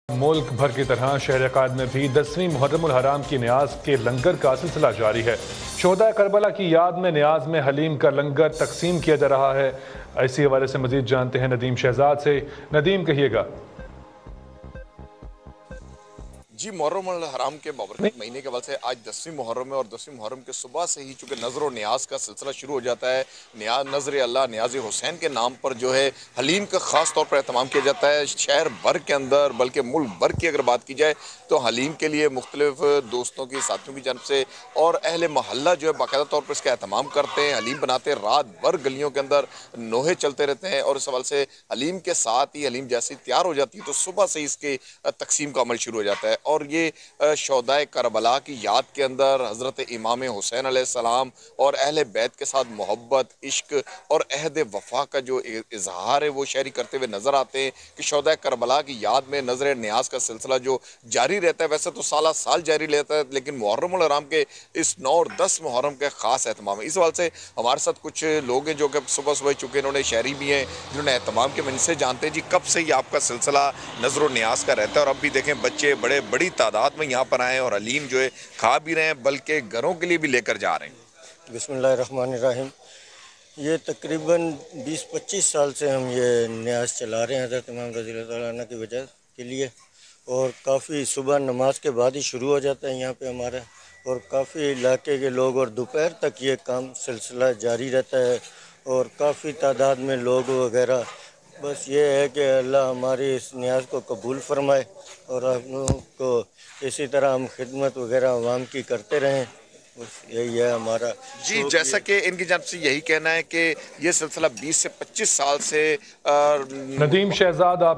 मुल्क भर की तरह शहर अकाद में भी 10वीं मुहर्रमुल हराम की न्याज के लंगर का सिलसिला जारी है। शोहदा करबला की याद में न्याज में हलीम का लंगर तकसीम किया जा रहा है। इसी हवाले से मजीद जानते हैं नदीम शहजाद से। नदीम, कहिएगा। जी, मुहर्रम अल हराम के बाबरकत महीने के बाद से आज 10वीं मुहर्रम है और 10वीं मुहर्रम के सुबह से ही चूँकि नज़र और न्याज का सिलसिला शुरू हो जाता है। नज़र अल्लाह न्याज हुसैन के नाम पर जो है हलीम का ख़ास तौर पर एहतमाम किया जाता है। शहर भर के अंदर बल्कि मुल्क भर की अगर बात की जाए तो हलीम के लिए मुख्तलिफ दोस्तों की, साथियों की जानब से और अहले मोहल्ला जो है बाकायदा तौर पर इसका एहतमाम करते हैं। हलीम बनाते हैं, रात भर गलियों के अंदर नोहे चलते रहते हैं और इस हवाले से हलीम के साथ ही हलीम जैसी तैयार हो जाती है तो सुबह से इसके तकसीम का अमल शुरू हो जाता है। और ये शोहदाए करबला की याद के अंदर हज़रत इमाम हुसैन अलैहिस्सलाम और अहले बैत के साथ मोहब्बत, इश्क और अहद वफ़ा का जो इजहार है वो शहरी करते हुए नज़र आते हैं कि शोहदाए करबला की याद में नज़र न्याज का सिलसिला जो जारी रहता है, वैसे तो साल साल जारी रहता है, लेकिन मुहर्रम उल हराम के इस 9 और 10 मुहर्रम का ख़ास एहतमाम है। इस हवाले से हमारे साथ कुछ लोग हैं जो कि सुबह सुबह चुके, इन्होंने शहरी भी हैं जिन्होंने एहतमाम के। इनसे जानते हैं जी कब से ही आपका सिलसिला नज़र न्याज का रहता है और अब भी देखें बच्चे बड़ी तादाद में यहाँ पर आए और हलीम जो है खा भी रहे हैं बल्कि घरों के लिए भी लेकर जा रहे हैं। बिस्मिल्लाहिर्रहमानिर्रहीम। ये तकरीबन 20-25 साल से हम ये न्याज चला रहे हैं हज़रत इमाम रज़ी अल्लाह तआला अन्हु की वजह के लिए, और काफ़ी सुबह नमाज के बाद ही शुरू हो जाता है यहाँ पे हमारा, और काफ़ी इलाके के लोग, और दोपहर तक ये काम सिलसिला जारी रहता है और काफ़ी तादाद में लोग वगैरह। बस ये है कि अल्लाह हमारी इस न्याज को कबूल फरमाए और आप लोगों को इसी तरह हम खिदमत वगैरह आवाम की करते रहें, बस यही है हमारा। जी, जैसा कि इनकी जानब से यही कहना है कि ये सिलसिला 20 से 25 साल से नदीम शहजाद, आप